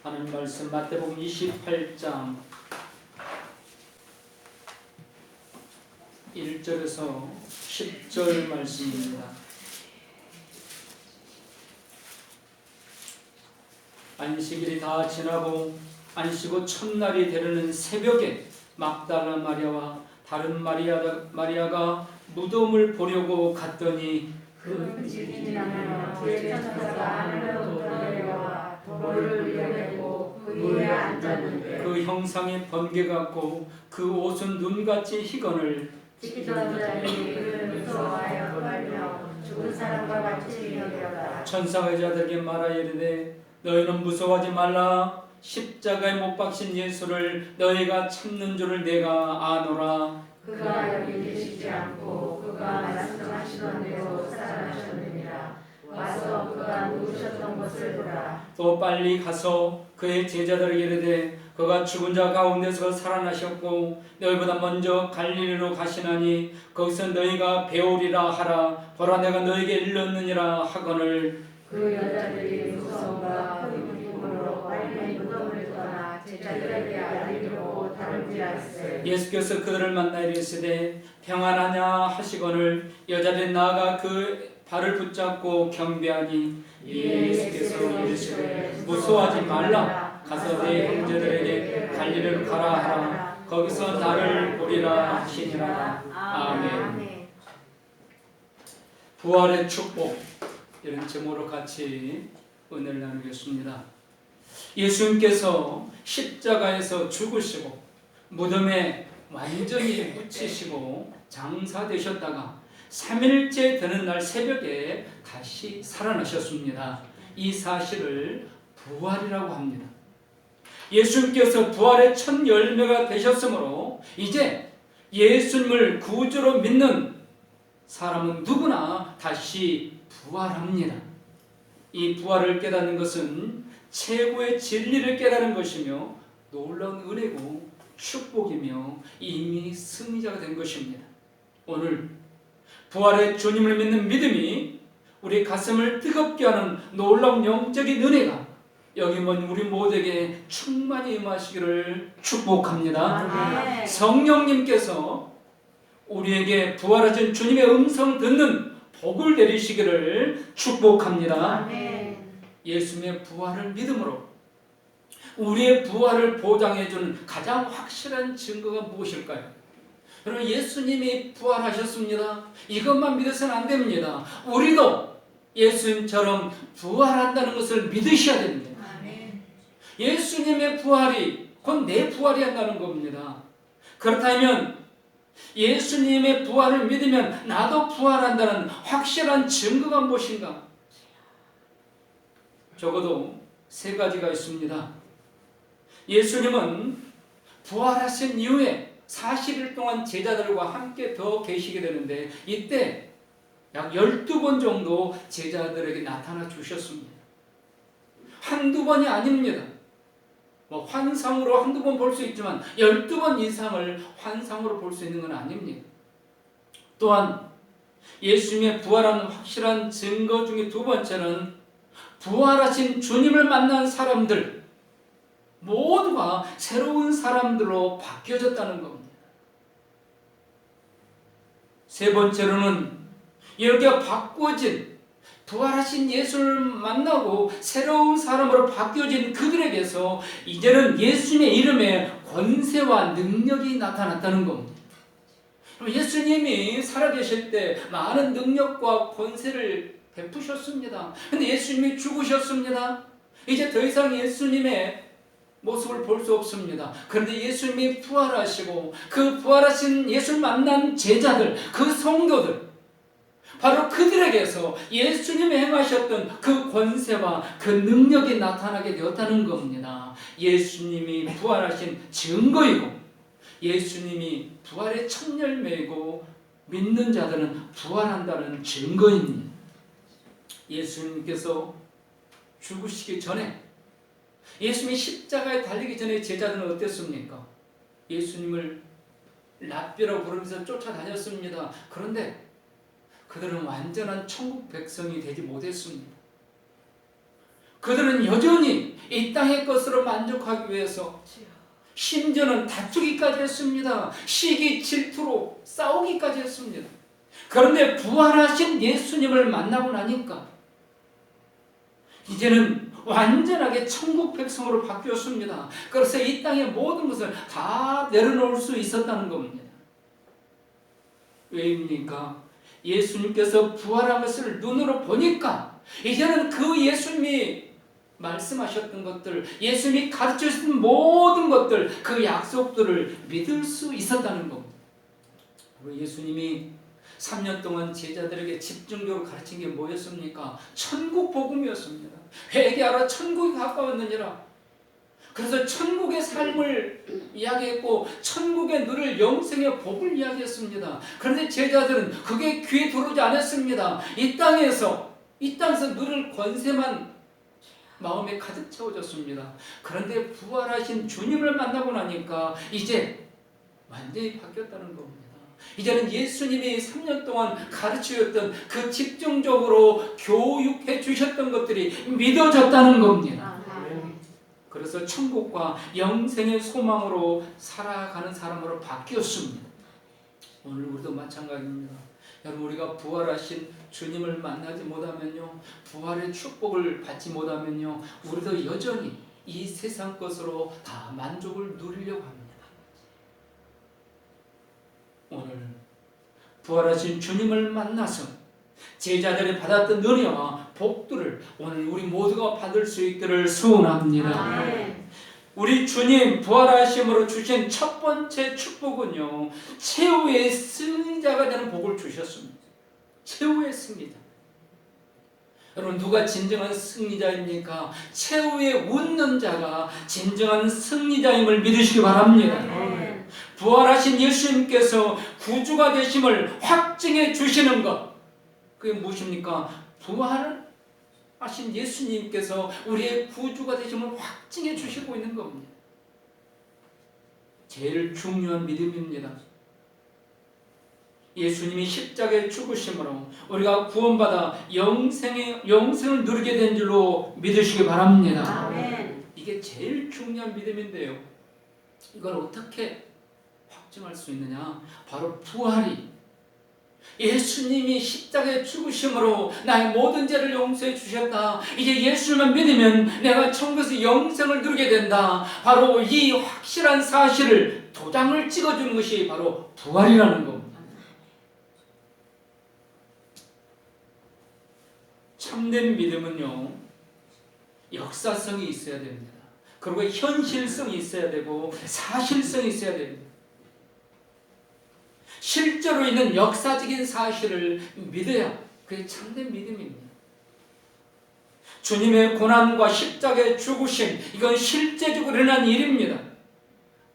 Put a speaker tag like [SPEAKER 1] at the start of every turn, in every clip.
[SPEAKER 1] 하나님 말씀 마태복음 28장 1절에서 10절 말씀입니다. 안식일이 다 지나고 안식후 첫날이 되려는 새벽에 막달라 마리아와 다른 마리아가 무덤을 보려고 갔더니
[SPEAKER 2] 그 집이 지나면 주의 천사가 하늘로부터 내려와 돌을 이겨내고 그 위에 앉았는데
[SPEAKER 1] 그 형상이 번개 같고 그 옷은 눈같이 희건을
[SPEAKER 2] 지키던 자들이 그를 무서워하여 떨며 죽은 사람과 같이 여겼다.
[SPEAKER 1] 천사가 여자들에게 말하여 이르되 너희는 무서워하지 말라. 십자가에 못 박힌 예수를 너희가 찾는 줄을 내가 아노라.
[SPEAKER 2] 그가 여기 계시지 않고 그가 말씀하시던 대로 살아나셨느니라. 와서 그가 누우셨던 곳을 보라.
[SPEAKER 1] 또 빨리 가서 그의 제자들에게 이르되 그가 죽은 자 가운데서 살아나셨고 너희보다 먼저 갈릴리로 가시나니 거기서 너희가 배우리라 하라. 보라 내가 너희에게 일렀느니라 하거늘.
[SPEAKER 2] 그 여자들이 무서움과 큰 기쁨으로 빨리 무덤을 떠나 제자들에게 알리려고 다름질할세.
[SPEAKER 1] 예수께서 그들을 만나 이르시되 평안하냐 하시거늘 여자들이 나아가 그 발을 붙잡고 경배하니 예수께서 이르시되 무서워하지 말라. 가서 네 형제들에게 갈릴리로 가라 하라. 거기서 나를 보리라 하시니라. 아멘. 부활의 축복, 이런 제목으로 같이 은혜를 나누겠습니다. 예수님께서 십자가에서 죽으시고 무덤에 완전히 묻히시고 장사되셨다가 3일째 되는 날 새벽에 다시 살아나셨습니다. 이 사실을 부활이라고 합니다. 예수님께서 부활의 첫 열매가 되셨으므로 이제 예수님을 구주로 믿는 사람은 누구나 다시 부활합니다. 이 부활을 깨닫는 것은 최고의 진리를 깨닫는 것이며 놀라운 은혜고 축복이며 이미 승리자가 된 것입니다. 오늘 부활의 주님을 믿는 믿음이 우리 가슴을 뜨겁게 하는 놀라운 영적인 은혜가 여기 먼 우리 모두에게 충만히 임하시기를 축복합니다. 성령님께서 우리에게 부활하신 주님의 음성 듣는 복을 내리시기를 축복합니다.
[SPEAKER 2] 아멘.
[SPEAKER 1] 예수님의 부활을 믿음으로 우리의 부활을 보장해주는 가장 확실한 증거가 무엇일까요? 여러분, 예수님이 부활하셨습니다. 이것만 믿어서는 안 됩니다. 우리도 예수님처럼 부활한다는 것을 믿으셔야 됩니다.
[SPEAKER 2] 아멘.
[SPEAKER 1] 예수님의 부활이 곧 내 부활이 한다는 겁니다. 그렇다면 예수님의 부활을 믿으면 나도 부활한다는 확실한 증거가 무엇인가? 적어도 3가지가 있습니다. 예수님은 부활하신 이후에 40일 동안 제자들과 함께 더 계시게 되는데 이때 약 12번 정도 제자들에게 나타나 주셨습니다. 한두 번이 아닙니다. 환상으로 한두 번 볼 수 있지만 12번 이상을 환상으로 볼 수 있는 건 아닙니다. 또한 예수님의 부활하는 확실한 증거 중에 2번째는 부활하신 주님을 만난 사람들 모두가 새로운 사람들로 바뀌어졌다는 겁니다. 3번째로는 이렇게 바꾸어진 부활하신 예수를 만나고 새로운 사람으로 바뀌어진 그들에게서 이제는 예수님의 이름에 권세와 능력이 나타났다는 겁니다. 예수님이 살아계실 때 많은 능력과 권세를 베푸셨습니다. 그런데 예수님이 죽으셨습니다. 이제 더 이상 예수님의 모습을 볼 수 없습니다. 그런데 예수님이 부활하시고 그 부활하신 예수를 만난 제자들, 그 성도들, 바로 그들에게서 예수님이 행하셨던 그 권세와 그 능력이 나타나게 되었다는 겁니다. 예수님이 부활하신 증거이고 예수님이 부활의 첫 열매이고 믿는 자들은 부활한다는 증거입니다. 예수님께서 죽으시기 전에 예수님이 십자가에 달리기 전에 제자들은 어땠습니까? 예수님을 랍비라고 부르면서 쫓아다녔습니다. 그런데 그들은 완전한 천국 백성이 되지 못했습니다. 그들은 여전히 이 땅의 것으로 만족하기 위해서 심지어는 다투기까지 했습니다. 시기 질투로 싸우기까지 했습니다. 그런데 부활하신 예수님을 만나고 나니까 이제는 완전하게 천국 백성으로 바뀌었습니다. 그래서 이 땅의 모든 것을 다 내려놓을 수 있었다는 겁니다. 왜입니까? 예수님께서 부활한 것을 눈으로 보니까 이제는 그 예수님이 말씀하셨던 것들, 예수님이 가르치신 모든 것들, 그 약속들을 믿을 수 있었다는 겁니다. 예수님이 3년 동안 제자들에게 집중적으로 가르친 게 뭐였습니까? 천국 복음이었습니다. 회개하라, 천국이 가까웠느니라. 그래서 천국의 삶을 이야기했고 천국에 누릴 영생의 복을 이야기했습니다. 그런데 제자들은 그게 귀에 들어오지 않았습니다. 이 땅에서 누릴 권세만 마음에 가득 채워졌습니다. 그런데 부활하신 주님을 만나고 나니까 이제 완전히 바뀌었다는 겁니다. 이제는 예수님이 3년 동안 가르치셨던 그 집중적으로 교육해 주셨던 것들이 믿어졌다는 겁니다. 그래서 천국과 영생의 소망으로 살아가는 사람으로 바뀌었습니다. 오늘 우리도 마찬가지입니다. 여러분, 우리가 부활하신 주님을 만나지 못하면요, 부활의 축복을 받지 못하면요, 우리도 여전히 이 세상 것으로 다 만족을 누리려고 합니다. 오늘 부활하신 주님을 만나서 제자들이 받았던 은혜와 복들을 오늘 우리 모두가 받을 수 있기를 소원합니다.
[SPEAKER 2] 아멘.
[SPEAKER 1] 우리 주님 부활하심으로 주신 첫 번째 축복은요, 최후의 승리자가 되는 복을 주셨습니다. 최후의 승리자. 여러분, 누가 진정한 승리자입니까? 최후의 웃는 자가 진정한 승리자임을 믿으시기 바랍니다.
[SPEAKER 2] 아멘.
[SPEAKER 1] 부활하신 예수님께서 구주가 되심을 확증해 주시는 것, 그게 무엇입니까? 부활하신 예수님께서 우리의 구주가 되심을 확증해 주시고 있는 겁니다. 제일 중요한 믿음입니다. 예수님이 십자가에 죽으심으로 우리가 구원받아 영생을 누리게 된 줄로 믿으시기 바랍니다.
[SPEAKER 2] 아멘.
[SPEAKER 1] 이게 제일 중요한 믿음인데요, 이걸 어떻게 확증할 수 있느냐? 바로 부활이, 예수님이 십자가에 죽으심으로 나의 모든 죄를 용서해 주셨다. 이제 예수님만 믿으면 내가 천국에서 영생을 누리게 된다. 바로 이 확실한 사실을 도장을 찍어주는 것이 바로 부활이라는 겁니다. 참된 믿음은요, 역사성이 있어야 됩니다. 그리고 현실성이 있어야 되고 사실성이 있어야 됩니다. 실제로 있는 역사적인 사실을 믿어야 그게 참된 믿음입니다. 주님의 고난과 십자가의 죽으심, 이건 실제적으로 일어난 일입니다.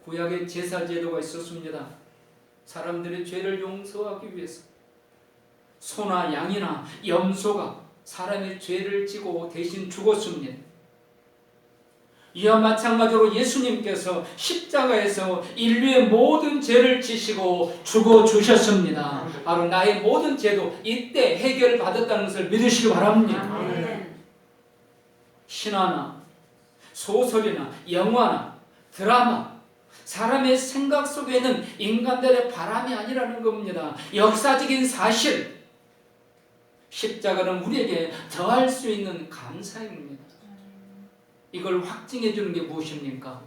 [SPEAKER 1] 구약의 제사 제도가 있었습니다. 사람들의 죄를 용서하기 위해서 소나 양이나 염소가 사람의 죄를 지고 대신 죽었습니다. 이와 마찬가지로 예수님께서 십자가에서 인류의 모든 죄를 지시고 죽어주셨습니다. 바로 나의 모든 죄도 이때 해결받았다는 것을 믿으시기 바랍니다.
[SPEAKER 2] 아멘.
[SPEAKER 1] 신화나 소설이나 영화나 드라마, 사람의 생각 속에는 인간들의 바람이 아니라는 겁니다. 역사적인 사실, 십자가는 우리에게 더할 수 있는 감사입니다. 이걸 확증해 주는 게 무엇입니까?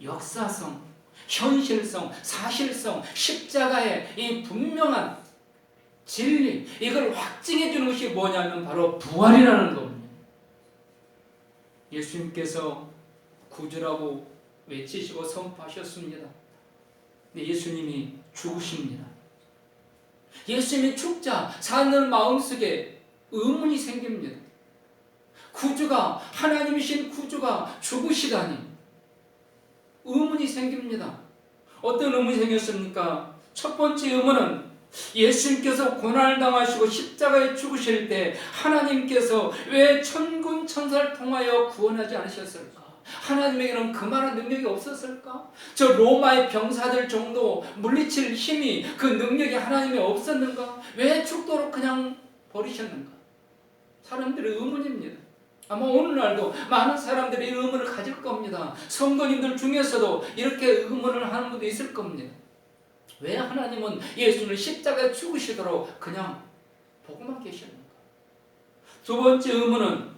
[SPEAKER 1] 역사성, 현실성, 사실성, 십자가의 이 분명한 진리, 이걸 확증해 주는 것이 뭐냐면 바로 부활이라는 겁니다. 예수님께서 구주라고 외치시고 선포하셨습니다. 근데 예수님이 죽으십니다. 예수님이 죽자 사는 마음속에 의문이 생깁니다. 구주가, 하나님이신 구주가 죽으시다니 의문이 생깁니다. 어떤 의문이 생겼습니까? 첫 번째 의문은 예수님께서 고난을 당하시고 십자가에 죽으실 때 하나님께서 왜 천군 천사를 통하여 구원하지 않으셨을까? 하나님에게는 그만한 능력이 없었을까? 저 로마의 병사들 정도 물리칠 힘이, 그 능력이 하나님에 없었는가? 왜 죽도록 그냥 버리셨는가? 사람들의 의문입니다. 아마 오늘날도 많은 사람들이 이 의문을 가질 겁니다. 성도님들 중에서도 이렇게 의문을 하는 분도 있을 겁니다. 왜 하나님은 예수님을 십자가에 죽으시도록 그냥 보고만 계시는가? 두 번째 의문은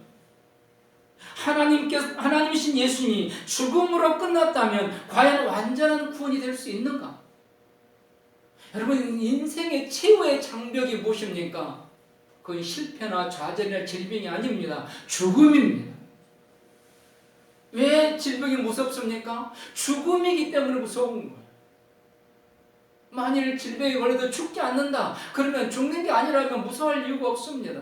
[SPEAKER 1] 하나님이신 예수님이 죽음으로 끝났다면 과연 완전한 구원이 될 수 있는가? 여러분, 인생의 최후의 장벽이 무엇입니까? 그건 실패나 좌절이나 질병이 아닙니다. 죽음입니다. 왜 질병이 무섭습니까? 죽음이기 때문에 무서운 거예요. 만일 질병에 걸려도 죽지 않는다. 그러면 죽는 게 아니라면 무서워할 이유가 없습니다.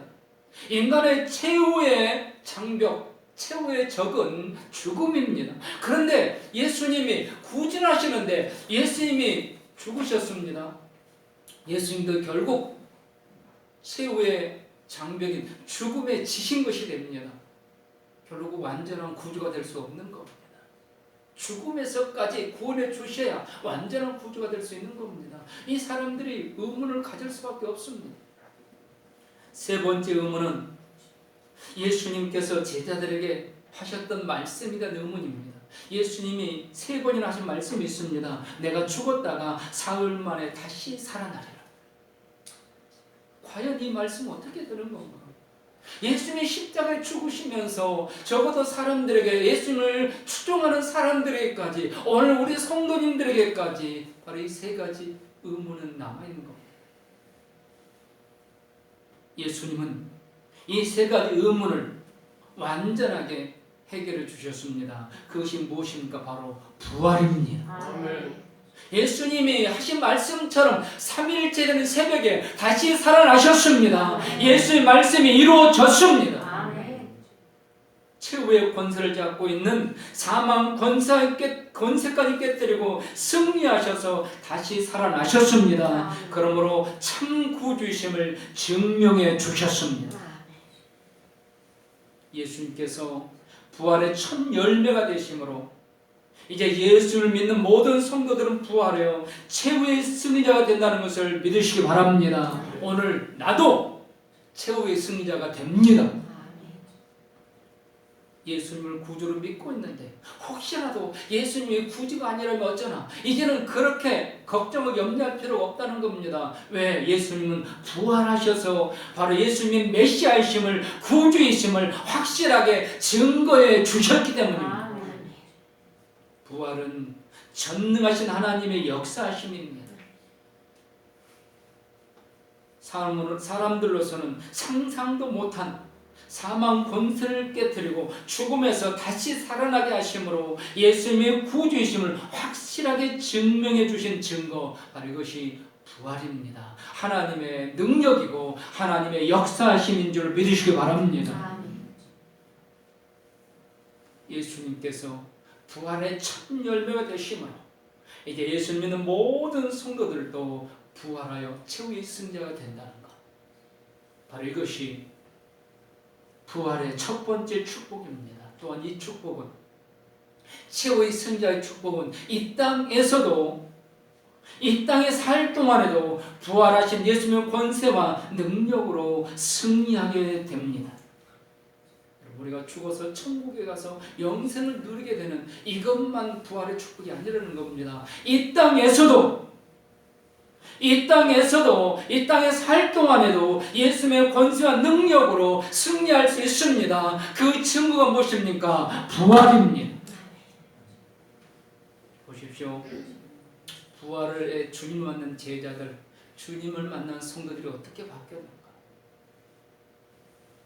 [SPEAKER 1] 인간의 최후의 장벽, 최후의 적은 죽음입니다. 그런데 예수님이 구진하시는데 예수님이 죽으셨습니다. 예수님도 결국 최후의 장벽인 죽음에 지신 것이 됩니다. 결국 완전한 구주가 될 수 없는 겁니다. 죽음에서까지 구원해 주셔야 완전한 구주가 될 수 있는 겁니다. 이 사람들이 의문을 가질 수밖에 없습니다. 세 번째 의문은 예수님께서 제자들에게 하셨던 말씀에 대한 의문입니다. 예수님이 3번이나 하신 말씀이 있습니다. 내가 죽었다가 사흘 만에 다시 살아나리라. 과연 이 말씀은 어떻게 되는 건가? 예수님이 십자가에 죽으시면서 적어도 사람들에게, 예수님을 추종하는 사람들에게까지, 오늘 우리 성도님들에게까지 바로 이 3가지 의문은 남아있는 겁니다. 예수님은 이 3가지 의문을 완전하게 해결해 주셨습니다. 그것이 무엇입니까? 바로 부활입니다.
[SPEAKER 2] 아멘.
[SPEAKER 1] 예수님이 하신 말씀처럼 3일째 되는 새벽에 다시 살아나셨습니다. 예수의 말씀이 이루어졌습니다.
[SPEAKER 2] 아멘.
[SPEAKER 1] 최후의 권세를 잡고 있는 사망 권세까지 깨뜨리고 승리하셔서 다시 살아나셨습니다. 그러므로 참 구주이심을 증명해 주셨습니다. 예수님께서 부활의 첫 열매가 되심으로 이제 예수를 믿는 모든 성도들은 부활하여 최후의 승리자가 된다는 것을 믿으시기 바랍니다. 오늘 나도 최후의 승리자가 됩니다. 예수님을 구주로 믿고 있는데 혹시라도 예수님이 구주가 아니라면 어쩌나, 이제는 그렇게 걱정을 염려할 필요가 없다는 겁니다. 왜? 예수님은 부활하셔서 바로 예수님의 메시아이심을, 구주이심을 확실하게 증거해 주셨기 때문입니다. 부활은 전능하신 하나님의 역사하심입니다. 사람들로서는 상상도 못한 사망 권세를 깨뜨리고 죽음에서 다시 살아나게 하심으로 예수님의 구주이심을 확실하게 증명해 주신 증거, 바로 이것이 부활입니다. 하나님의 능력이고 하나님의 역사하심인 줄 믿으시기 바랍니다. 예수님께서 부활의 첫 열매가 되심으로 이제 예수 믿는 모든 성도들도 부활하여 최후의 승자가 된다는 것, 바로 이것이 부활의 첫 번째 축복입니다. 또한 이 축복은, 최후의 승자의 축복은 이 땅에서도, 이 땅에 살 동안에도 부활하신 예수님의 권세와 능력으로 승리하게 됩니다. 우리가 죽어서 천국에 가서 영생을 누리게 되는 이것만 부활의 축복이 아니라는 겁니다. 이 땅에서도, 이 땅에 살 동안에도 예수님의 권세와 능력으로 승리할 수 있습니다. 그 증거가 무엇입니까? 부활입니다. 보십시오. 부활의 주님을 만난 제자들, 주님을 만난 성도들이 어떻게 바뀌었는가?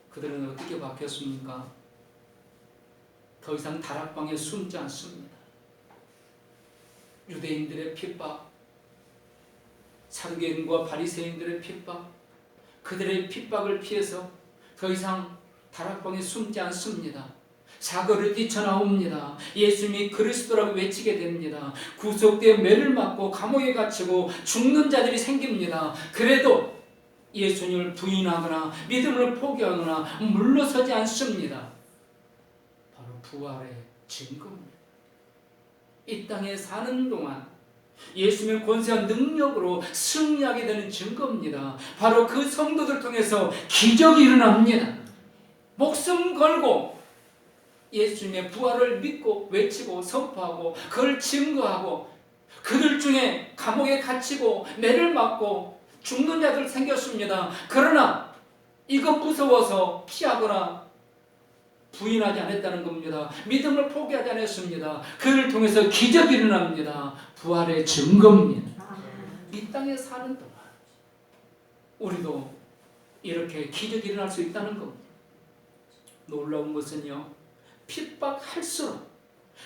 [SPEAKER 1] 그들은 어떻게 바뀌었습니까? 더 이상 다락방에 숨지 않습니다. 유대인들의 핍박, 사두개인과 바리새인들의 핍박, 그들의 핍박을 피해서 더 이상 다락방에 숨지 않습니다. 사거리를 뛰쳐나옵니다. 예수님이 그리스도라고 외치게 됩니다. 구속되어 매를 맞고 감옥에 갇히고 죽는 자들이 생깁니다. 그래도 예수님을 부인하거나 믿음을 포기하거나 물러서지 않습니다. 바로 부활의 증거입니다. 이 땅에 사는 동안 예수님의 권세와 능력으로 승리하게 되는 증거입니다. 바로 그 성도들 통해서 기적이 일어납니다. 목숨 걸고 예수님의 부활을 믿고 외치고 선포하고 그걸 증거하고 그들 중에 감옥에 갇히고 매를 맞고 죽는 자들 생겼습니다. 그러나 이거 무서워서 피하거나 부인하지 않았다는 겁니다. 믿음을 포기하지 않았습니다. 그를 통해서 기적이 일어납니다. 부활의 증거입니다. 이 땅에 사는 동안 우리도 이렇게 기적이 일어날 수 있다는 겁니다. 놀라운 것은요, 핍박할수록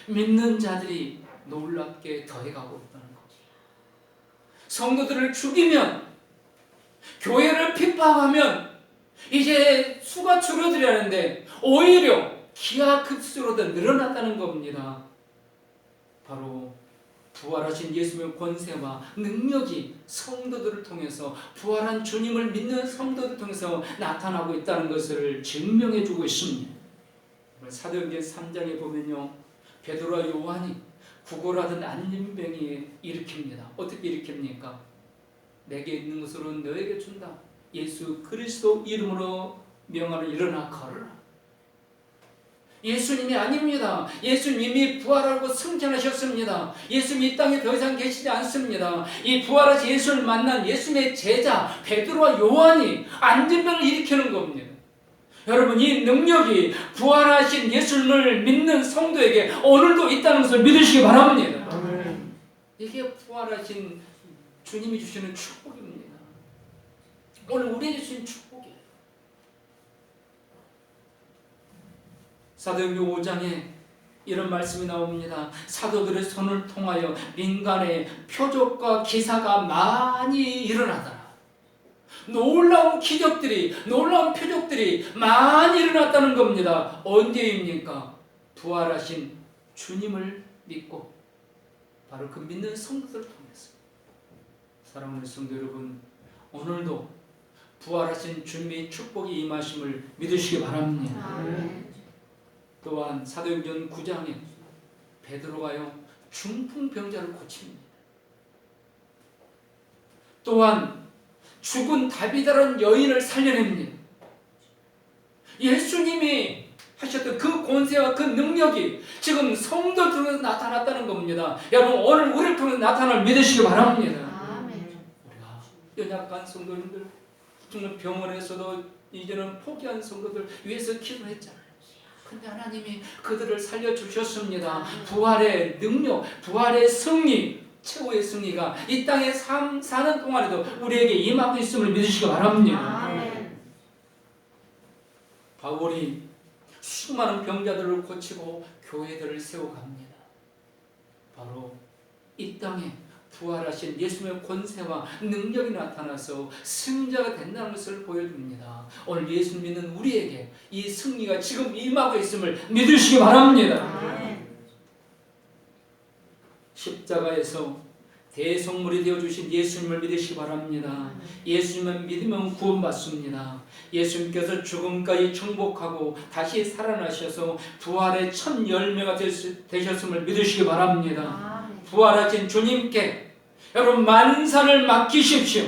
[SPEAKER 1] 믿는 자들이 놀랍게 더해가고 있다는 겁니다. 성도들을 죽이면, 교회를 핍박하면 이제 수가 줄어들려는데 오히려 기하급수로 더 늘어났다는 겁니다. 바로 부활하신 예수님의 권세와 능력이 성도들을 통해서, 부활한 주님을 믿는 성도들을 통해서 나타나고 있다는 것을 증명해 주고 있습니다. 사도행전 3장에 보면요, 베드로와 요한이 구걸하던 안진병이 일으킵니다. 어떻게 일으킵니까? 내게 있는 것으로 너에게 준다. 예수 그리스도 이름으로 명하는 일어나 걸어라. 예수님이 아닙니다. 예수님이 부활하고 승천하셨습니다. 예수님이 이 땅에 더 이상 계시지 않습니다. 이 부활하신 예수를 만난 예수님의 제자 베드로와 요한이 안진병을 일으키는 겁니다. 여러분, 이 능력이 부활하신 예수님을 믿는 성도에게 오늘도 있다는 것을 믿으시기 바랍니다. 이게 부활하신 주님이 주시는 축복입니다. 오늘 우리에게 주신 축복이에요. 사도행전 5장에 이런 말씀이 나옵니다. 사도들의 손을 통하여 민간의 표적과 기사가 많이 일어나더라. 놀라운 기적들이, 놀라운 표적들이 많이 일어났다는 겁니다. 언제입니까? 부활하신 주님을 믿고 바로 그 믿는 성도들을 통해서. 사랑하는 성도 여러분, 오늘도 부활하신 주님의 축복이 임하심을 믿으시기 바랍니다. 또한 사도행전 9장에 베드로가요 중풍병자를 고칩니다. 또한 죽은 다비다라는 여인을 살려냅니다. 예수님이 하셨던 그 권세와 그 능력이 지금 성도 통해서 나타났다는 겁니다. 여러분, 오늘 우리를 통해서 나타날 믿으시기 바랍니다. 우리가 연약한 성도님들, 정말 병원에서도 이제는 포기한 성도들 위해서 기도했잖아요. 근데 하나님이 그들을 살려주셨습니다. 부활의 능력, 부활의 승리, 최고의 승리가 이 땅에 사는 동안에도 우리에게 임하고 있음을 믿으시기 바랍니다. 바울이 수많은 병자들을 고치고 교회들을 세워갑니다. 바로 이 땅에 부활하신 예수님의 권세와 능력이 나타나서 승자가 된다는 것을 보여줍니다. 오늘 예수 믿는 우리에게 이 승리가 지금 임하고 있음을 믿으시기 바랍니다. 십자가에서 대성물이 되어주신 예수님을 믿으시기 바랍니다. 예수님을 믿으면 구원받습니다. 예수님께서 죽음까지 정복하고 다시 살아나셔서 부활의 첫 열매가 되셨음을 믿으시기 바랍니다. 부활하신 주님께 여러분 만사를 맡기십시오.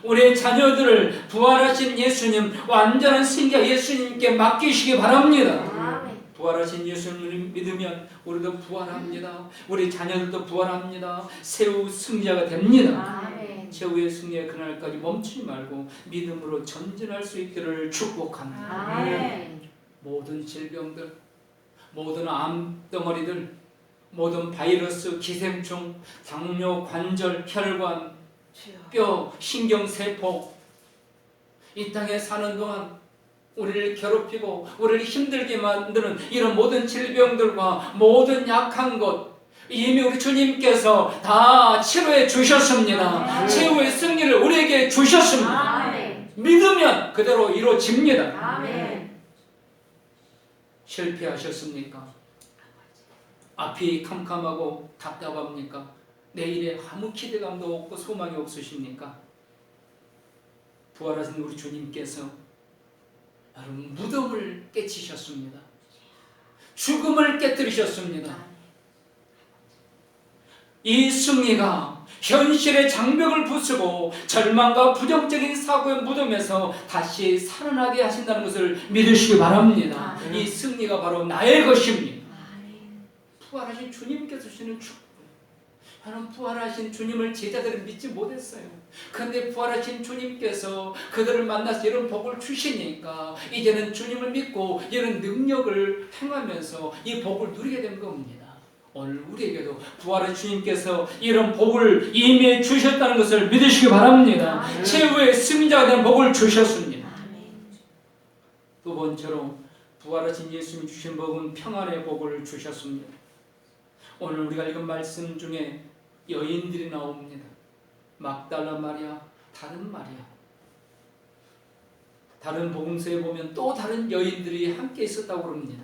[SPEAKER 1] 우리의 자녀들을 부활하신 예수님, 완전한 승자 예수님께 맡기시기 바랍니다. 부활하신 예수님을 믿으면 우리도 부활합니다. 우리 자녀들도 부활합니다. 최후 승자가 됩니다. 최후의 승리의 그날까지 멈추지 말고 믿음으로 전진할 수 있기를 축복합니다. 모든 질병들, 모든 암덩어리들, 모든 바이러스, 기생충, 당뇨, 관절, 혈관, 뼈, 신경세포, 이 땅에 사는 동안 우리를 괴롭히고 우리를 힘들게 만드는 이런 모든 질병들과 모든 약한 것 이미 우리 주님께서 다 치료해 주셨습니다. 최후의 승리를 우리에게 주셨습니다. 믿으면 그대로 이루어집니다. 실패하셨습니까? 앞이 캄캄하고 답답합니까? 내일에 아무 기대감도 없고 소망이 없으십니까? 부활하신 우리 주님께서 여러분 무덤을 깨치셨습니다. 죽음을 깨뜨리셨습니다. 이 승리가 현실의 장벽을 부수고 절망과 부정적인 사고의 무덤에서 다시 살아나게 하신다는 것을 믿으시기 바랍니다. 이 승리가 바로 나의 것입니다. 부활하신 주님께서 주시는 축복. 하나님, 부활하신 주님을 제자들은 믿지 못했어요. 그런데 부활하신 주님께서 그들을 만나서 이런 복을 주시니까 이제는 주님을 믿고 이런 능력을 행하면서 이 복을 누리게 된 겁니다. 오늘 우리에게도 부활의 주님께서 이런 복을 임해 주셨다는 것을 믿으시기 바랍니다. 최후의 승자가 된 복을 주셨습니다. 두 번째로 부활하신 예수님 주신 복은 평안의 복을 주셨습니다. 오늘 우리가 읽은 말씀 중에 여인들이 나옵니다. 막달라 마리아, 다른 마리아. 다른 복음서에 보면 또 다른 여인들이 함께 있었다고 그럽니다.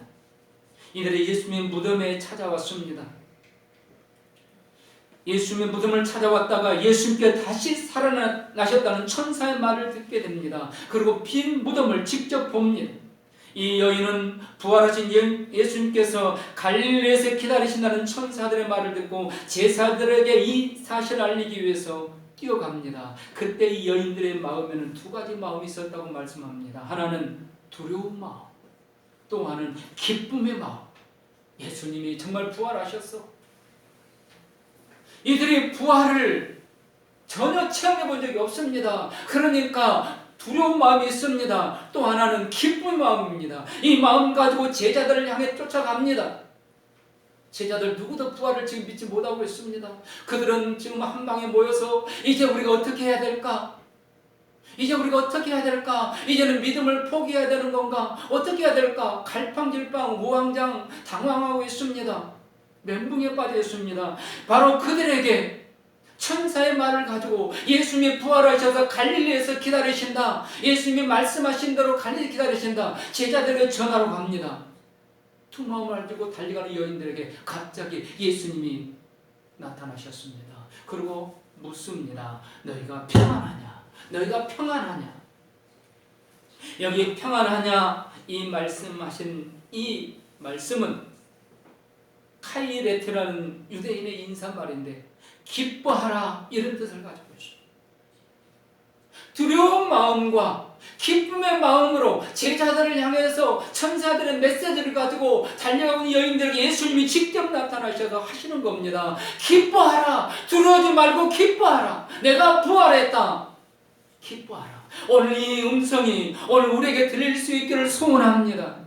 [SPEAKER 1] 이들이 예수님의 무덤에 찾아왔습니다. 예수님의 무덤을 찾아왔다가 예수님께 다시 살아나셨다는 천사의 말을 듣게 됩니다. 그리고 빈 무덤을 직접 봅니다. 이 여인은 부활하신 예수님께서 갈릴리에서 기다리신다는 천사들의 말을 듣고 제사들에게 이 사실을 알리기 위해서 뛰어갑니다. 그때 이 여인들의 마음에는 두 가지 마음이 있었다고 말씀합니다. 하나는 두려운 마음, 또 하나는 기쁨의 마음. 예수님이 정말 부활하셨어. 이들이 부활을 전혀 체험해 본 적이 없습니다. 그러니까 두려운 마음이 있습니다. 또 하나는 기쁜 마음입니다. 이 마음 가지고 제자들을 향해 쫓아갑니다. 제자들 누구도 부활을 지금 믿지 못하고 있습니다. 그들은 지금 한 방에 모여서 이제 우리가 어떻게 해야 될까? 이제 우리가 어떻게 해야 될까? 이제는 믿음을 포기해야 되는 건가? 어떻게 해야 될까? 갈팡질팡 우왕장 당황하고 있습니다. 멘붕에 빠져 있습니다. 바로 그들에게 천사의 말을 가지고 예수님이 부활하셔서 갈릴리에서 기다리신다. 예수님이 말씀하신 대로 갈릴리 기다리신다. 제자들에게 전하러 갑니다. 두 마음을 가지고 달려가는 여인들에게 갑자기 예수님이 나타나셨습니다. 그리고 묻습니다. 너희가 평안하냐? 너희가 평안하냐? 여기 평안하냐? 이 말씀하신 이 말씀은 카이레트라는 유대인의 인사말인데 기뻐하라 이런 뜻을 가지고 있습니다. 두려운 마음과 기쁨의 마음으로 제자들을 향해서 천사들의 메시지를 가지고 달려가는 여인들에게 예수님이 직접 나타나셔서 하시는 겁니다. 기뻐하라. 두려워하지 말고 기뻐하라. 내가 부활했다. 기뻐하라. 오늘 이 음성이 오늘 우리에게 들릴 수 있기를 소원합니다.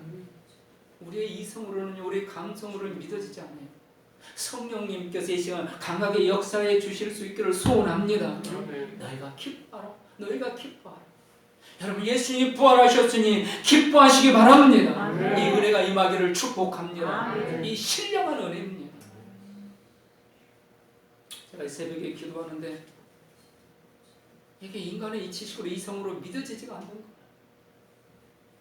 [SPEAKER 1] 우리의 이성으로는 우리의 감성으로는 믿어지지 않아요. 성령님께서 이 시간 강하게 역사해 주실 수 있기를 소원합니다. 너희가 기뻐하라. 너희가 기뻐하라. 여러분, 예수님이 부활하셨으니 기뻐하시기 바랍니다. 아멘. 이 은혜가 임하기를 축복합니다. 아멘. 이 신령한 은혜입니다. 제가 새벽에 기도하는데 이게 인간의 이치식으로 이성으로 믿어지지가 않는 거예요.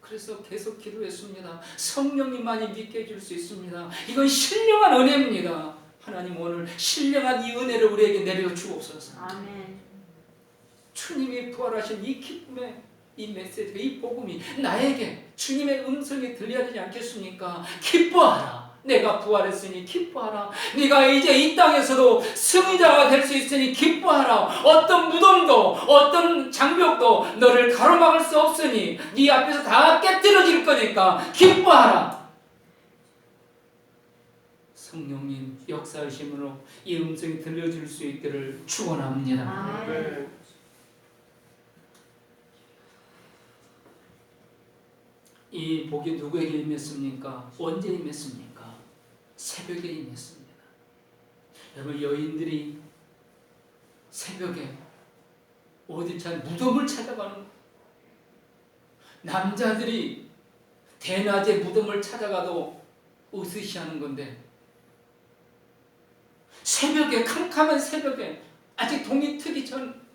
[SPEAKER 1] 그래서 계속 기도했습니다. 성령님만이 믿게 해줄 수 있습니다. 이건 신령한 은혜입니다. 하나님, 오늘 신령한 이 은혜를 우리에게 내려주옵소서. 아멘. 주님이 부활하신 이 기쁨의 이 메시지, 이 복음이 나에게 주님의 음성이 들려야 되지 않겠습니까? 기뻐하라. 내가 부활했으니 기뻐하라. 네가 이제 이 땅에서도 승리자가 될 수 있으니 기뻐하라. 어떤 무덤도 어떤 장벽도 너를 가로막을 수 없으니 네 앞에서 다 깨뜨려질 거니까 기뻐하라. 성령님 역사하심으로 이 음성이 들려줄 수 있기를 축원합니다. 이 복이 누구에게 임했습니까? 언제 임했습니까? 새벽에 임했습니다. 여러분, 여인들이 새벽에 어디 무덤을 찾아가는 거예요. 남자들이 대낮에 무덤을 찾아가도 으스시하는 건데 새벽에, 캄캄한 새벽에 아직 동이 트기 전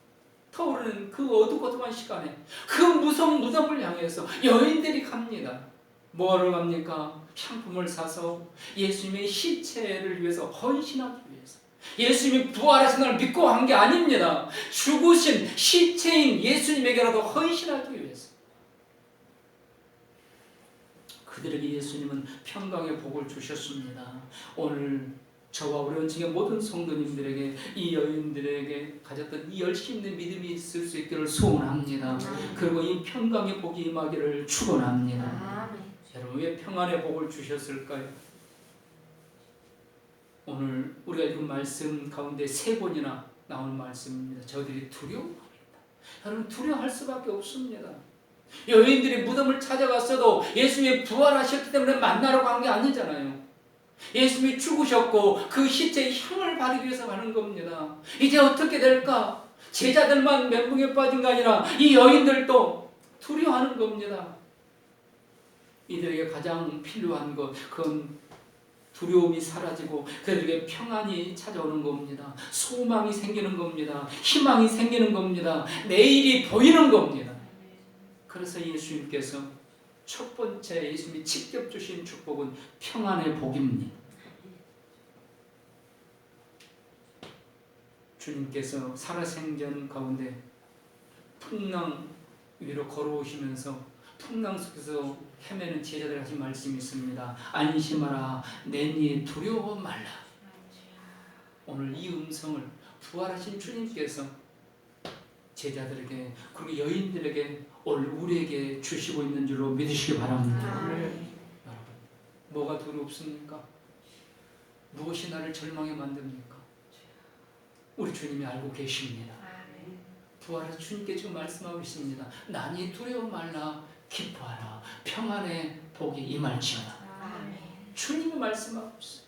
[SPEAKER 1] 터오르는 그 어두컴컴한 시간에 그 무서운 무덤을 향해서 여인들이 갑니다. 뭐하러 갑니까? 향품을 사서 예수님의 시체를 위해서 헌신하기 위해서. 예수님이 부활하신 날 믿고 한 게 아닙니다. 죽으신 시체인 예수님에게라도 헌신하기 위해서. 그들에게 예수님은 평강의 복을 주셨습니다. 오늘 저와 우리 원칭의 모든 성도님들에게, 이 여인들에게 가졌던 이 열심 있는 믿음이 있을 수 있기를 소원합니다. 그리고 이 평강의 복이 임하기를 축원합니다. 여러분, 왜 평안의 복을 주셨을까요? 오늘 우리가 읽은 말씀 가운데 3번이나 나온 말씀입니다. 저들이 두려워합니다. 여러분, 두려워할 수밖에 없습니다. 여인들이 무덤을 찾아갔어도 예수님이 부활하셨기 때문에 만나러 간 게 아니잖아요. 예수님이 죽으셨고 그 시체의 향을 받기 위해서 가는 겁니다. 이제 어떻게 될까? 제자들만 멘붕에 빠진 게 아니라 이 여인들도 두려워하는 겁니다. 이들에게 가장 필요한 것, 그건 두려움이 사라지고 그들에게 평안이 찾아오는 겁니다. 소망이 생기는 겁니다. 희망이 생기는 겁니다. 내일이 보이는 겁니다. 그래서 예수님께서 첫 번째 예수님이 직접 주신 축복은 평안의 복입니다. 주님께서 살아생전 가운데 풍랑 위로 걸어오시면서 풍랑 속에서 헤매는 제자들 하신 말씀이 있습니다. 안심하라, 내니 두려워 말라. 오늘 이 음성을 부활하신 주님께서 제자들에게, 그리고 여인들에게, 오늘 우리에게 주시고 있는 줄로 믿으시기 바랍니다. 여러분, 뭐가 두렵습니까? 무엇이 나를 절망에 만듭니까? 우리 주님이 알고 계십니다. 부활하신 주님께 지금 말씀하고 있습니다. 나니 두려워 말라, 기뻐하라, 평안의 복이 임할지어다. 주님이 말씀하고 있어요.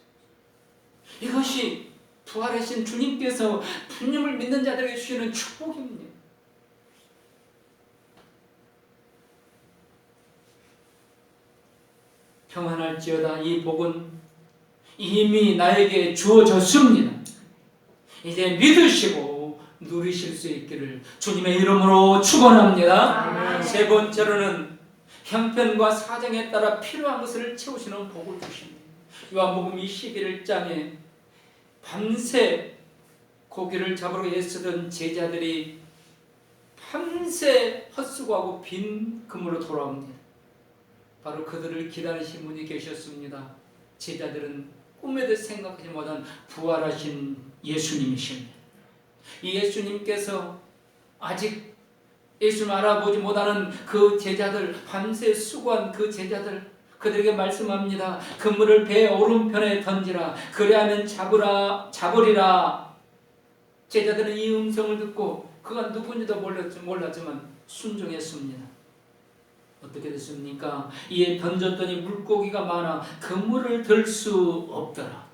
[SPEAKER 1] 이것이 부활하신 주님께서 주님을 믿는 자들에게 주시는 축복입니다. 평안할지어다. 이 복은 이미 나에게 주어졌습니다. 이제 믿으시고 누리실 수 있기를 주님의 이름으로 축원합니다. 세 번째로는 형편과 사정에 따라 필요한 것을 채우시는 복을 주십니다. 요한복음 21장에 밤새 고기를 잡으러 애쓰던 제자들이 밤새 헛수고하고 빈 그물로 돌아옵니다. 바로 그들을 기다리신 분이 계셨습니다. 제자들은 꿈에도 생각하지 못한 부활하신 예수님이십니다. 이 예수님께서 아직 예수님 알아보지 못하는 그 제자들, 밤새 수고한 그 제자들, 그들에게 말씀합니다. 그물을 배 오른편에 던지라. 그래야면 잡으리라. 제자들은 이 음성을 듣고 그가 누군지도 몰랐지만 순종했습니다. 어떻게 됐습니까? 이에 던졌더니 물고기가 많아 그물을 들 수 없더라.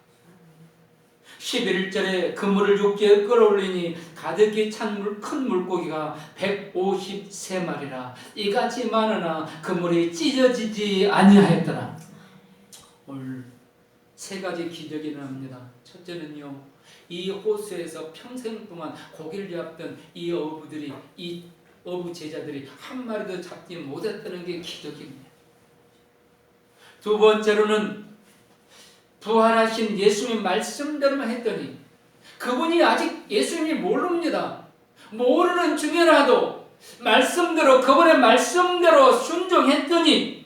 [SPEAKER 1] 11절에 그물을 육지에 끌어올리니 가득히 찬 큰 물고기가 153마리라. 이같이 많으나 그물이 찢어지지 아니하였더라. 오늘 3가지 기적이 일어납니다. 첫째는요, 이 호수에서 평생 동안 고기를 잡던 이 어부들이, 이 어부 제자들이 한 마리도 잡지 못했다는 게 기적입니다. 두 번째로는 부활하신 예수님 말씀대로만 했더니 그분이 아직 예수님이 모릅니다. 모르는 중에라도 말씀대로, 그분의 말씀대로 순종했더니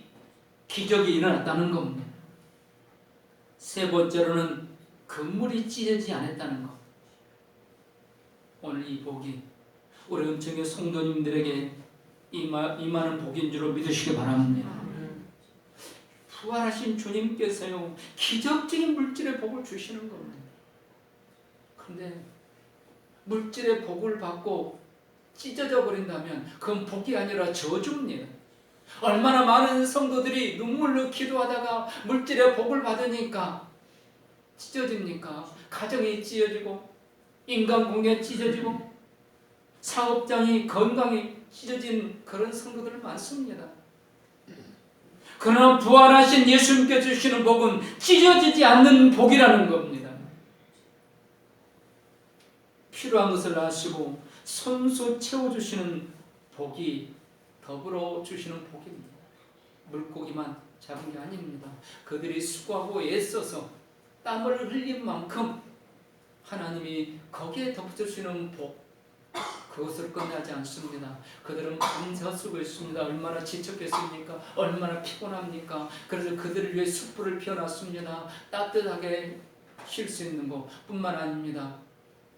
[SPEAKER 1] 기적이 일어났다는 겁니다. 세 번째로는 그물이 찢어지지 않았다는 것. 오늘 이 복이 우리 은총의 성도님들에게 임하는 복인 줄로 믿으시기 바랍니다. 부활하신 주님께서요, 기적적인 물질의 복을 주시는 겁니다. 그런데 물질의 복을 받고 찢어져 버린다면 그건 복이 아니라 저주입니다. 얼마나 많은 성도들이 눈물로 기도하다가 물질의 복을 받으니까 찢어집니까? 가정이 찢어지고, 인간관계가 찢어지고, 사업장이, 건강이 찢어진 그런 성도들 많습니다. 그러나 부활하신 예수님께 주시는 복은 찢어지지 않는 복이라는 겁니다. 필요한 것을 아시고 손수 채워주시는 복이 더불어 주시는 복입니다. 물고기만 잡은 게 아닙니다. 그들이 수고하고 애써서 땀을 흘린 만큼 하나님이 거기에 덧붙여주시는 복, 그것을 끝나지 않습니다. 그들은 밤새 쓰고 있습니다. 얼마나 지쳤겠습니까? 얼마나 피곤합니까? 그래서 그들을 위해 숯불을 피워놨습니다. 따뜻하게 쉴 수 있는 것뿐만 아닙니다.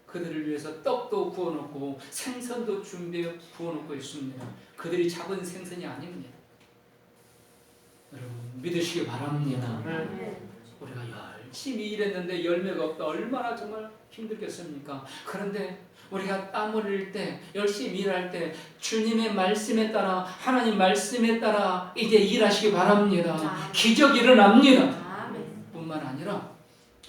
[SPEAKER 1] 그들을 위해서 떡도 구워놓고 생선도 준비해 구워놓고 있습니다. 그들이 잡은 생선이 아닙니다. 여러분 믿으시기 바랍니다. 우리가 열심히 일했는데 열매가 없다. 얼마나 정말 힘들겠습니까? 그런데 우리가 땀 흘릴 때, 열심히 일할 때 주님의 말씀에 따라, 하나님 말씀에 따라 이제 일하시기 바랍니다. 기적이 일어납니다. 뿐만 아니라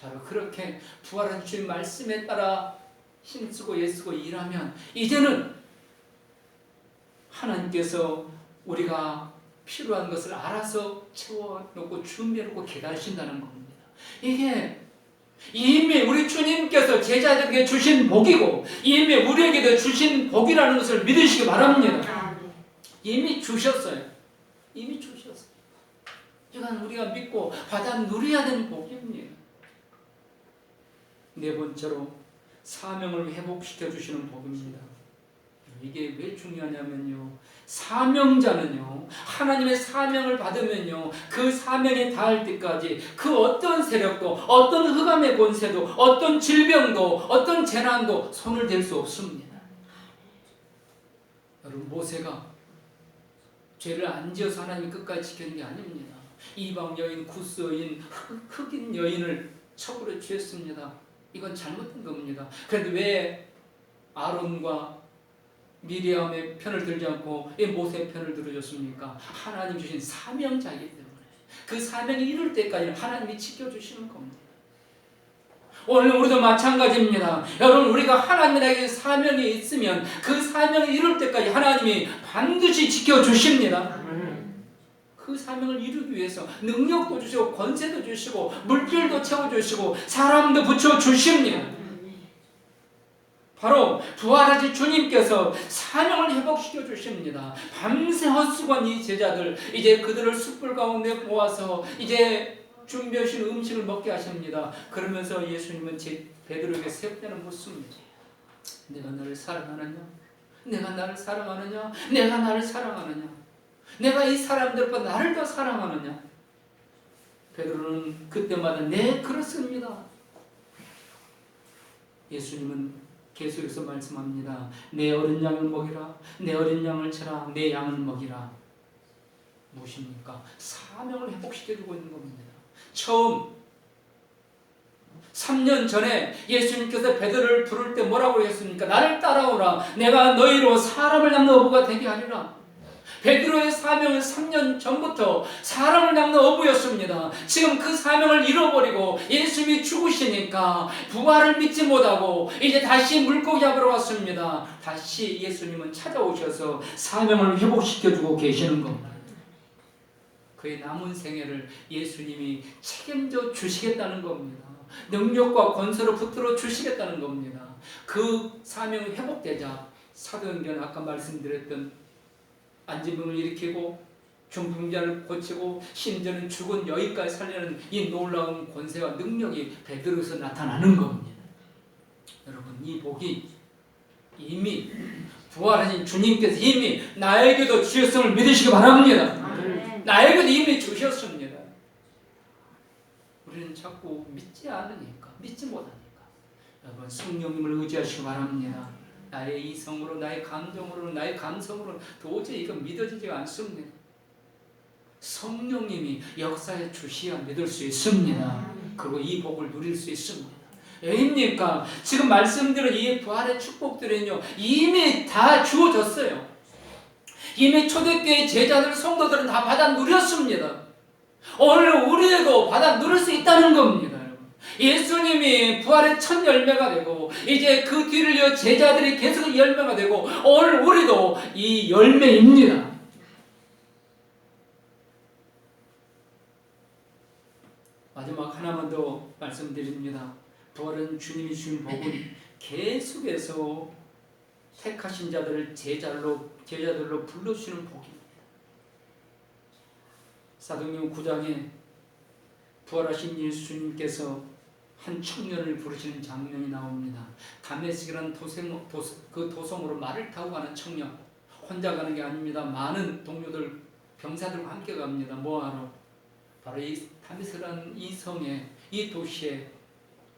[SPEAKER 1] 바로 그렇게 부활한 주님 말씀에 따라 힘쓰고 애쓰고 일하면 이제는 하나님께서 우리가 필요한 것을 알아서 채워놓고 준비해놓고 기다리신다는 겁니다. 이게 이미 우리 주님께서 제자들에게 주신 복이고 이미 우리에게도 주신 복이라는 것을 믿으시기 바랍니다. 이미 주셨어요. 이미 주셨어요. 이건 우리가 믿고 받아 누려야 되는 복입니다. 네 번째로 사명을 회복시켜 주시는 복입니다. 이게 왜 중요하냐면요, 사명자는요 하나님의 사명을 받으면요 그 사명에 닿을 때까지 그 어떤 세력도, 어떤 흑암의 권세도, 어떤 질병도, 어떤 재난도 손을 댈 수 없습니다. 여러분 모세가 죄를 안 지어서 하나님이 끝까지 지키는 게 아닙니다. 이방 여인, 구스 여인, 흑인 여인을 첩으로 취했습니다. 이건 잘못된 겁니다. 그런데 왜 아론과 미리암의 편을 들지 않고 모세의 편을 들어줬습니까? 하나님 주신 사명자이기 때문에 그 사명이 이룰 때까지 하나님이 지켜주시는 겁니다. 오늘 우리도 마찬가지입니다. 여러분 우리가 하나님에게 사명이 있으면 그 사명이 이룰 때까지 하나님이 반드시 지켜주십니다. 그 사명을 이루기 위해서 능력도 주시고 권세도 주시고 물질도 채워주시고 사람도 붙여주십니다. 바로 부활하신 주님께서 사명을 회복시켜 주십니다. 밤새 헛수고한 이 제자들 이제 그들을 숯불 가운데 모아서 이제 준비하신 음식을 먹게 하십니다. 그러면서 예수님은 베드로에게 새벽에는 묻습니다. 내가 너를 사랑하느냐? 내가 나를 사랑하느냐? 내가 나를 사랑하느냐? 내가 이 사람들보다 나를 더 사랑하느냐? 베드로는 그때마다 네 그렇습니다. 예수님은 계속해서 말씀합니다. 내 어린 양을 먹이라. 내 어린 양을 쳐라. 내 양을 먹이라. 무엇입니까? 사명을 회복시켜주고 있는 겁니다. 처음 3년 전에 예수님께서 베드로를 부를 때 뭐라고 했습니까? 나를 따라오라. 내가 너희로 사람을 낚는 어부가 되게 하리라. 베드로의 사명은 3년 전부터 사람을 낚는 어부였습니다. 지금 그 사명을 잃어버리고 예수님이 죽으시니까 부활을 믿지 못하고 이제 다시 물고기 잡으러 왔습니다. 다시 예수님은 찾아오셔서 사명을 회복시켜주고 계시는 겁니다. 그의 남은 생애를 예수님이 책임져 주시겠다는 겁니다. 능력과 권세로 붙들어 주시겠다는 겁니다. 그 사명이 회복되자 사도행전 아까 말씀드렸던 안진병을 일으키고 중풍자를 고치고 심지어는 죽은 여인까지 살리는 이 놀라운 권세와 능력이 베드로에서 나타나는 겁니다. 여러분 이 복이 이미 부활하신 주님께서 이미 나에게도 주셨음을 믿으시기 바랍니다. 나에게도 이미 주셨습니다. 우리는 자꾸 믿지 않으니까, 믿지 못하니까 여러분 성령님을 의지하시기 바랍니다. 나의 이성으로, 나의 감정으로, 나의 감성으로 도저히 이거 믿어지지가 않습니다. 성령님이 역사에 주시야 믿을 수 있습니다. 그리고 이 복을 누릴 수 있습니다. 왜입니까? 지금 말씀드린 이 부활의 축복들은요 이미 다 주어졌어요. 이미 초대교회 제자들, 성도들은 다 받아 누렸습니다. 오늘 우리도 받아 누릴 수 있다는 겁니다. 예수님이 부활의 첫 열매가 되고 이제 그 뒤를 이어 제자들이 계속 열매가 되고 오늘 우리도 이 열매입니다. 마지막 하나만 더 말씀드립니다. 부활은 주님이 주신 복은 계속해서 택하신 자들을 제자들로 불러주시는 복입니다. 사도행전 9장에 부활하신 예수님께서 한 청년을 부르시는 장면이 나옵니다. 다메섹이라는 도성으로 말을 타고 가는 청년, 혼자 가는 게 아닙니다. 많은 동료들, 병사들과 함께 갑니다. 뭐하러? 바로 이 다메섹이라는 이 성에, 이 도시에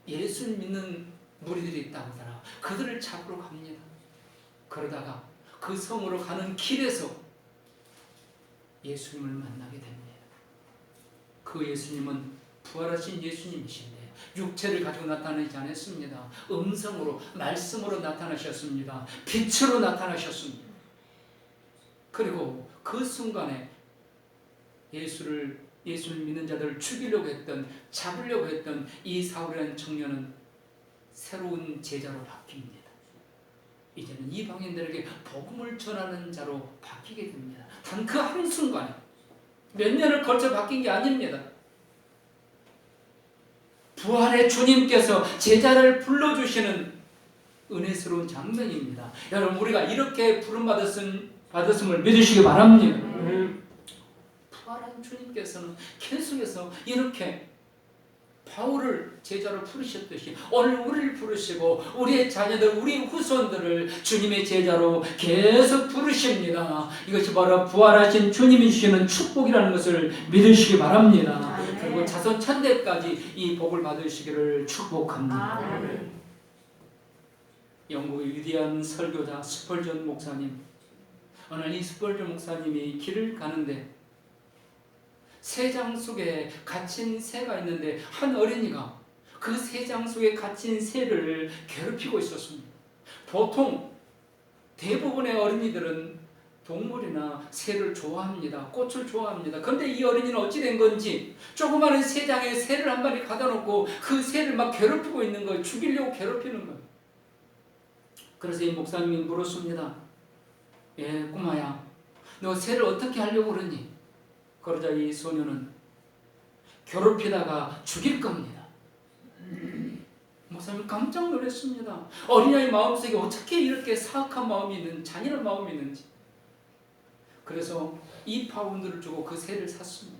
[SPEAKER 1] 예수 믿는 무리들이 있다고 하더라. 그들을 잡으러 갑니다. 그러다가 그 성으로 가는 길에서 예수님을 만나게 됩니다. 그 예수님은 부활하신 예수님이신데 육체를 가지고 나타나지 않았습니다. 음성으로, 말씀으로 나타나셨습니다. 빛으로 나타나셨습니다. 그리고 그 순간에 예수를 믿는 자들을 죽이려고 했던, 잡으려고 했던 이 사울이라는 청년은 새로운 제자로 바뀝니다. 이제는 이방인들에게 복음을 전하는 자로 바뀌게 됩니다. 단 그 한순간에, 몇 년을 걸쳐 바뀐 게 아닙니다. 부활의 주님께서 제자를 불러주시는 은혜스러운 장면입니다. 여러분, 우리가 이렇게 부름받았음을 믿으시기 바랍니다. 부활한 주님께서는 계속해서 이렇게 바울을 제자로 부르셨듯이 오늘 우리를 부르시고 우리의 자녀들, 우리 후손들을 주님의 제자로 계속 부르십니다. 이것이 바로 부활하신 주님이 주시는 축복이라는 것을 믿으시기 바랍니다. 그리고 자손 천대까지 이 복을 받으시기를 축복합니다. 영국의 위대한 설교자 스펄전 목사님, 오늘 이 스펄전 목사님이 길을 가는데 새장 속에 갇힌 새가 있는데 한 어린이가 그 새장 속에 갇힌 새를 괴롭히고 있었습니다. 보통 대부분의 어린이들은 동물이나 새를 좋아합니다. 꽃을 좋아합니다. 그런데 이 어린이는 어찌 된 건지 조그마한 새장에 새를 한 마리 가다 놓고 그 새를 막 괴롭히고 있는 거예요. 죽이려고 괴롭히는 거예요. 그래서 이 목사님이 물었습니다. 예, 꼬마야, 너 새를 어떻게 하려고 그러니? 그러자 이 소녀는 괴롭히다가 죽일 겁니다. 목사님 깜짝 놀랐습니다. 어린아이 마음속에 어떻게 이렇게 사악한 마음이 있는, 잔인한 마음이 있는지. 그래서 2파운드를 주고 그 새를 샀습니다.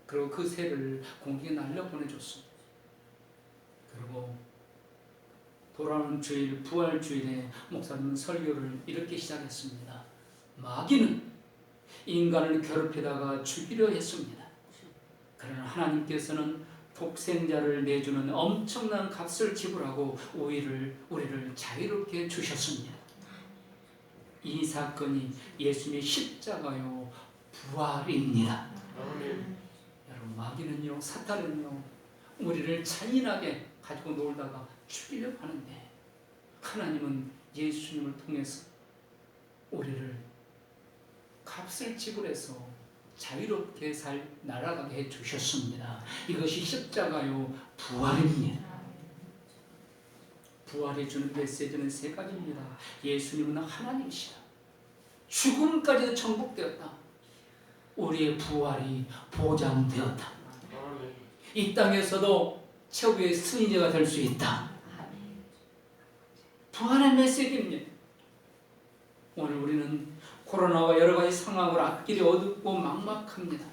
[SPEAKER 1] 그리고 그 새를 공중에 날려 보내줬습니다. 그리고 돌아오는 주일, 부활 주일에 목사님은 설교를 이렇게 시작했습니다. 마귀는 인간을 괴롭히다가 죽이려 했습니다. 그러나 하나님께서는 독생자를 내주는 엄청난 값을 지불하고 우리를 자유롭게 주셨습니다. 이 사건이 예수님의 십자가요 부활입니다. 여러분, 마귀는요, 사탄은요, 우리를 잔인하게 가지고 놀다가 죽이려고 하는데 하나님은 예수님을 통해서 우리를 값을 지불해서 자유롭게 날아가게 해주셨습니다. 이것이 십자가요 부활입니다. 부활해 주는 메시지는 세 가지입니다. 예수님은 하나님이시다. 죽음까지도 정복되었다. 우리의 부활이 보장되었다. 이 땅에서도 최후의 승리자가 될 수 있다. 부활의 메시지입니다. 오늘 우리는 코로나와 여러 가지 상황으로 앞길이 어둡고 막막합니다.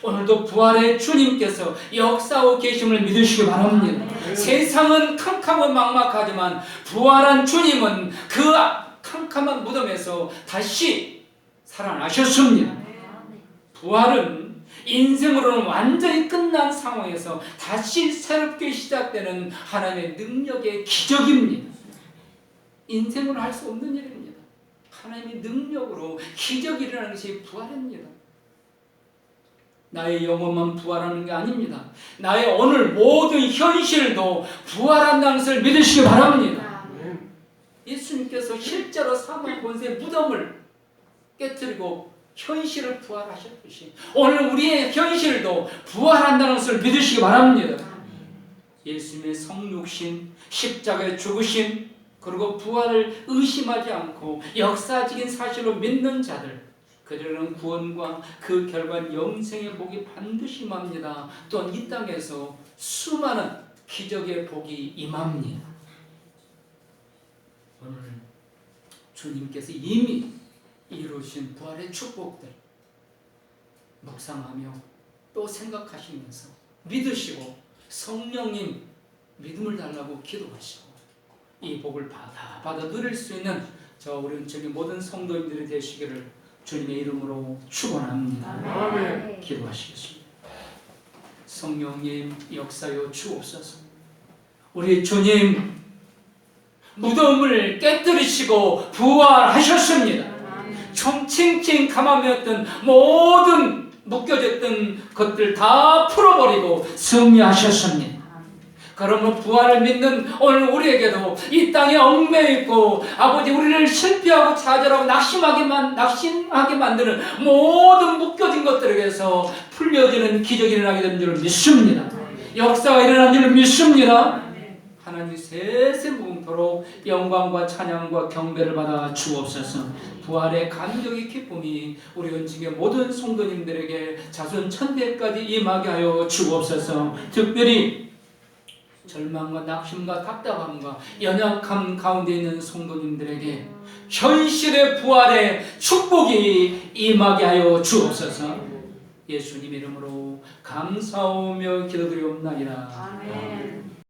[SPEAKER 1] 오늘도 부활의 주님께서 역사하고 계심을 믿으시기 바랍니다. 세상은 캄캄하고 막막하지만 부활한 주님은 그 캄캄한 무덤에서 다시 살아나셨습니다. 부활은 인생으로는 완전히 끝난 상황에서 다시 새롭게 시작되는 하나님의 능력의 기적입니다. 인생으로 할 수 없는 일입니다. 하나님의 능력으로 기적이 일어나는 것이 부활입니다. 나의 영혼만 부활하는 게 아닙니다. 나의 오늘 모든 현실도 부활한다는 것을 믿으시기 바랍니다. 예수님께서 실제로 사망 권세의 무덤을 깨뜨리고 현실을 부활하셨듯이 오늘 우리의 현실도 부활한다는 것을 믿으시기 바랍니다. 예수님의 성육신, 십자가의 죽으심, 그리고 부활을 의심하지 않고 역사적인 사실로 믿는 자들, 그들은 구원과 그 결과는 영생의 복이 반드시 임합니다. 또한 이 땅에서 수많은 기적의 복이 임합니다. 오늘 주님께서 이미 이루신 부활의 축복들 묵상하며 또 생각하시면서 믿으시고 성령님 믿음을 달라고 기도하시고 이 복을 받아 누릴 수 있는 우리 은총의 모든 성도님들이 되시기를 주님의 이름으로 축원합니다.
[SPEAKER 2] 아멘.
[SPEAKER 1] 기도하시겠습니다. 성령님 역사여 주옵소서. 우리 주님 무덤을 깨뜨리시고 부활하셨습니다. 총칭칭 감아매었던 모든 묶여졌던 것들 다 풀어버리고 승리하셨습니다. 그러면 부활을 믿는 오늘 우리에게도 이 땅에 얽매여 있고 아버지 우리를 실패하고 좌절하고 낙심하게 만드는 모든 묶여진 것들에게서 풀려지는 기적이 일어나게 되는 줄 믿습니다. 역사가 일어나는 줄 믿습니다. 하나님 세세무궁토록 영광과 찬양과 경배를 받아 주옵소서. 부활의 감격의 기쁨이 우리 은직의 모든 성도님들에게 자손 천대까지 임하게 하여 주옵소서. 특별히 절망과 낙심과 답답함과 연약함 가운데 있는 성도님들에게 현실의 부활의 축복이 임하게 하여 주옵소서. 예수님 이름으로 감사하며 기도드리옵나이다.
[SPEAKER 2] 아멘.